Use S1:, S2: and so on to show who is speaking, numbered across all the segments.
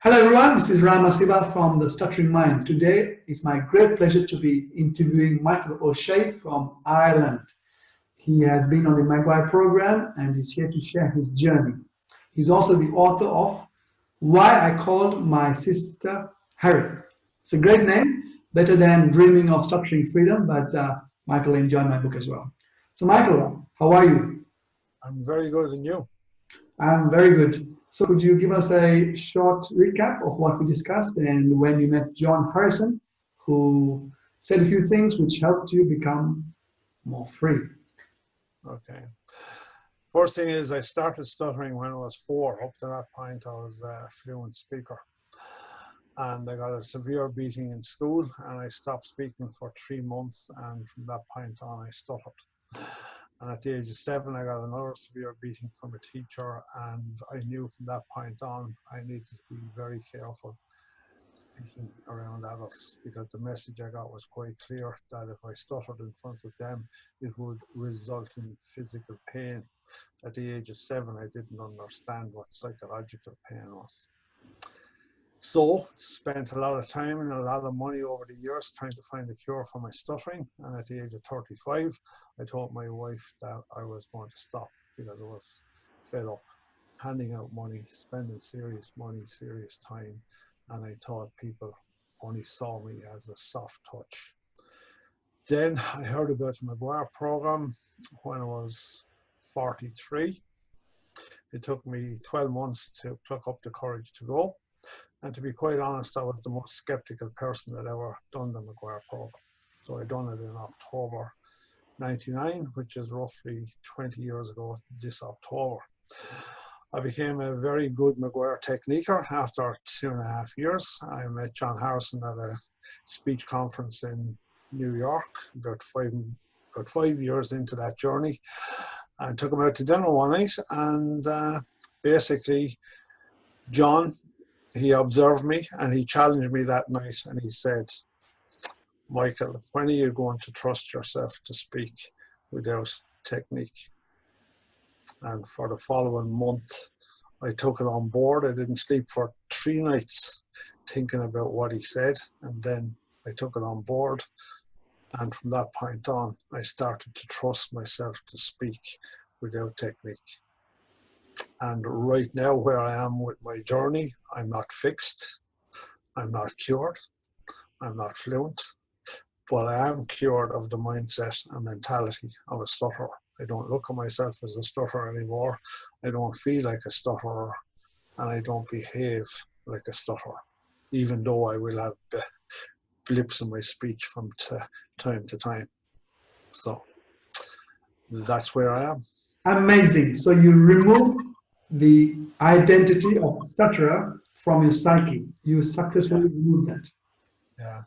S1: Hello everyone, this is Rama Siva from the Stuttering Mind. Today it's my great pleasure to be interviewing Micheal O'Shea from Ireland. He has been on the Mcguire Programme and is here to share his journey. He's also the author of Why I Called My Sister Harry. It's a great name, better than Dreaming of Stuttering Freedom, but Micheal enjoyed my book as well. So Micheal, how are you?
S2: I'm very good, and you?
S1: I'm very good. So could you give us a short recap of what we discussed and when you met John Harrison, who said a few things which helped you become more free?
S2: Okay. First thing is I started stuttering when I was 4. Up to that point, I was a fluent speaker. And I got a severe beating in school, and I stopped speaking for 3 months, and from that point on, I stuttered. And at the age of 7, I got another severe beating from a teacher, and I knew from that point on I needed to be very careful speaking around adults, because the message I got was quite clear that if I stuttered in front of them, it would result in physical pain. At the age of 7, I didn't understand what psychological pain was. So, spent a lot of time and a lot of money over the years trying to find a cure for my stuttering. And at the age of 35, I told my wife that I was going to stop because I was fed up handing out money, spending serious money, serious time. And I thought people only saw me as a soft touch. Then I heard about the Mcguire Programme when I was 43. It took me 12 months to pluck up the courage to go. And to be quite honest, I was the most skeptical person that ever done the Mcguire Programme. So I done it in October 99, which is roughly 20 years ago this October. I became a very good Mcguire techniker after 2.5 years. I met John Harrison at a speech conference in New York about five years into that journey. I took him out to dinner one night, and basically John, he observed me and he challenged me that night, and he said, Micheal, when are you going to trust yourself to speak without technique? And for the following month, I took it on board. I didn't sleep for 3 nights thinking about what he said, and then I took it on board. And from that point on, I started to trust myself to speak without technique. And right now, where I am with my journey, I'm not fixed, I'm not cured, I'm not fluent, but I am cured of the mindset and mentality of a stutterer. I don't look at myself as a stutterer anymore. I don't feel like a stutterer, and I don't behave like a stutterer, even though I will have blips in my speech from time to time. So that's where I am.
S1: Amazing. So you removed the identity of stutterer from your psyche. You successfully removed that.
S2: Yeah.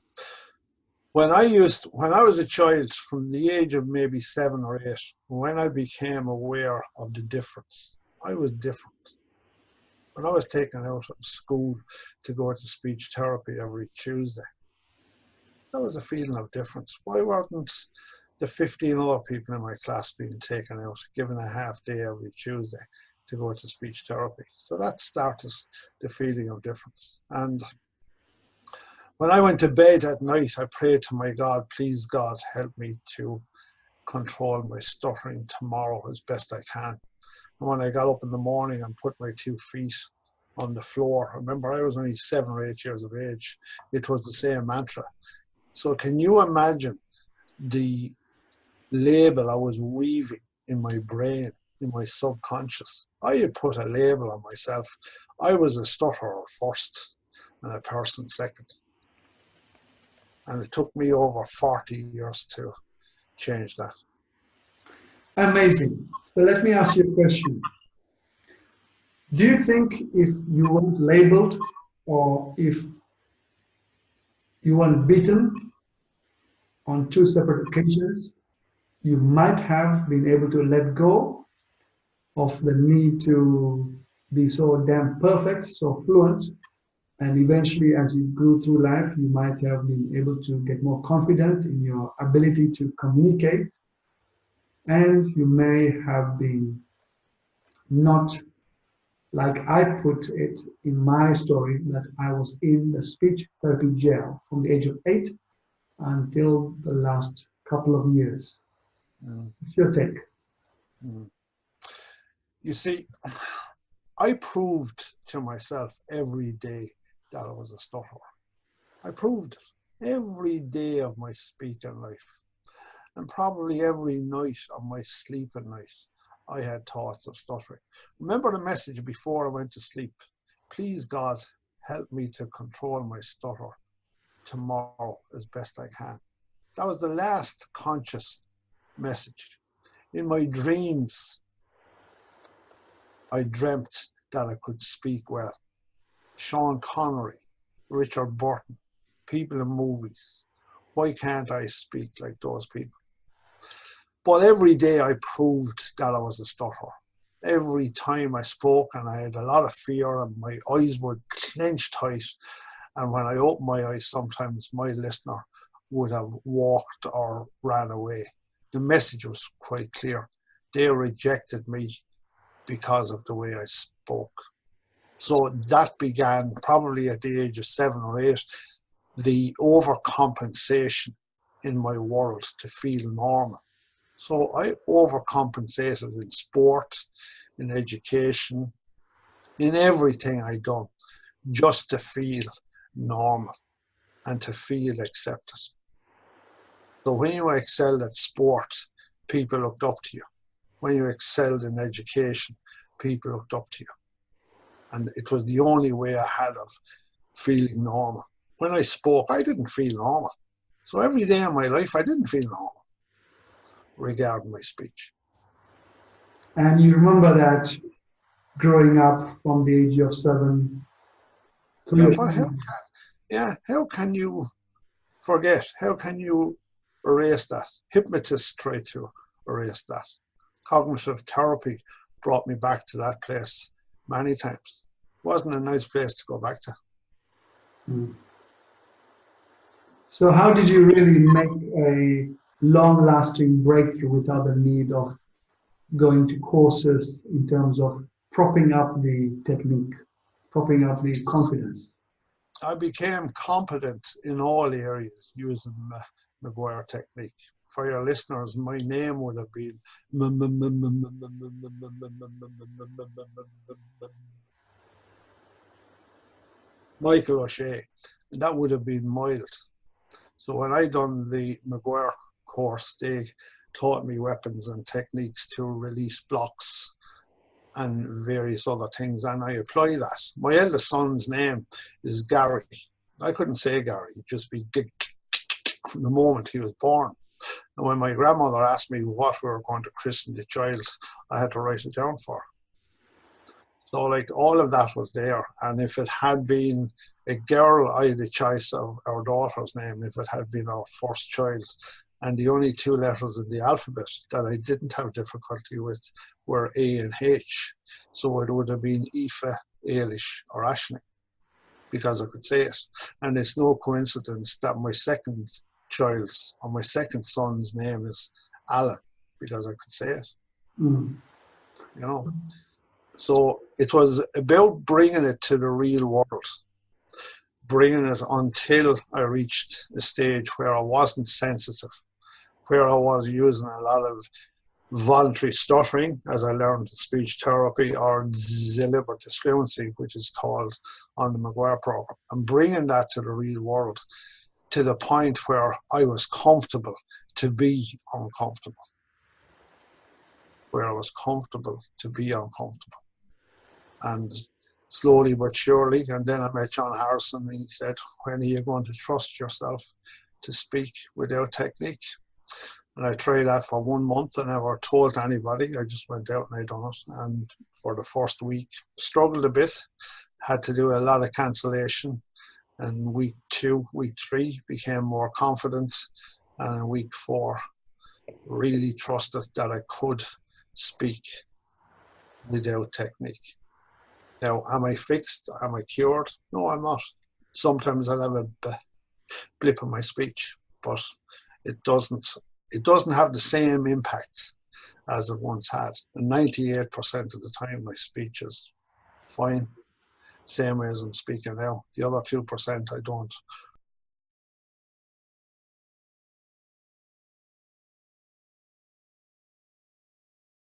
S2: When I was a child, from the age of maybe 7 or 8, when I became aware of the difference, I was different. When I was taken out of school to go to speech therapy every Tuesday, that was a feeling of difference. Why wasn't the 15 other people in my class being taken out, given a half day every Tuesday to go to speech therapy? So that started the feeling of difference. And when I went to bed at night, I prayed to my God, please God, help me to control my stuttering tomorrow as best I can. And when I got up in the morning and put my 2 feet on the floor, remember I was only 7 or 8 years of age, it was the same mantra. So can you imagine the label I was weaving in my brain, in my subconscious? I had put a label on myself. I was a stutterer first and a person second. And it took me over 40 years to change that.
S1: Amazing. So let me ask you a question. Do you think if you weren't labeled, or if you weren't beaten on 2 separate occasions, you might have been able to let go of the need to be so damn perfect, so fluent, and eventually as you grew through life, you might have been able to get more confident in your ability to communicate, and you may have been not like I put it in my story, that I was in the speech therapy jail from the age of 8 until the last couple of years. What's your take?
S2: You see, I proved to myself every day that I was a stutterer. I proved it every day of my speaking life. And probably every night of my sleeping night, I had thoughts of stuttering. Remember the message before I went to sleep? Please, God, help me to control my stutter tomorrow as best I can. That was the last conscious message. In my dreams, I dreamt that I could speak well. Sean Connery, Richard Burton, people in movies. Why can't I speak like those people? But every day I proved that I was a stutterer. Every time I spoke, and I had a lot of fear, and my eyes would clench tight. And when I opened my eyes, sometimes my listener would have walked or ran away. The message was quite clear. They rejected me because of the way I spoke. So that began probably at the age of 7 or 8, the overcompensation in my world to feel normal. So I overcompensated in sport, in education, in everything I done, just to feel normal and to feel accepted. So when you excelled at sport, people looked up to you. When you excelled in education, people looked up to you. And it was the only way I had of feeling normal. When I spoke, I didn't feel normal. So every day of my life, I didn't feel normal regarding my speech.
S1: And you remember that growing up from the age of 7 to
S2: Yeah, but how can you forget? How can you erase that? Hypnotists try to erase that. Cognitive therapy brought me back to that place many times. It wasn't a nice place to go back to.
S1: So how did you really make a long-lasting breakthrough without the need of going to courses in terms of propping up the technique, propping up the confidence?
S2: I became competent in all areas using Mcguire technique. For your listeners, my name would have been Micheal O'Shea, and that would have been mild. So when I done the Mcguire course, they taught me weapons and techniques to release blocks and various other things, and I apply that. My eldest son's name is Gary. I couldn't say Gary, it'd just be from the moment he was born. And when my grandmother asked me what we were going to christen the child, I had to write it down for her. So like all of that was there. And if it had been a girl, I had the choice of our daughter's name if it had been our first child. And the only 2 letters in the alphabet that I didn't have difficulty with were A and H. So it would have been Aoife, Ailish, or Ashling, because I could say it. And it's no coincidence that my second child's, or my second son's name is Alan, because I could say it. You know. So it was about bringing it to the real world, bringing it until I reached a stage where I wasn't sensitive, where I was using a lot of voluntary stuttering, as I learned speech therapy, or deliberate disfluency, which is called on the Mcguire Programme, and bringing that to the real world to the point where I was comfortable to be uncomfortable, where I was comfortable to be uncomfortable. And slowly but surely, and then I met John Harrison, and he said, when are you going to trust yourself to speak without technique? And I tried that for 1 month. I never told anybody. I just went out and I done it. And for the first week, struggled a bit, had to do a lot of cancellation. And week 2, week 3, became more confident. And in week 4, really trusted that I could speak without technique. Now, am I fixed? Am I cured? No, I'm not. Sometimes I'll have a blip in my speech, but it doesn't have the same impact as it once had. And 98% of the time, my speech is fine. Same way as I'm speaking now. The other few percent I don't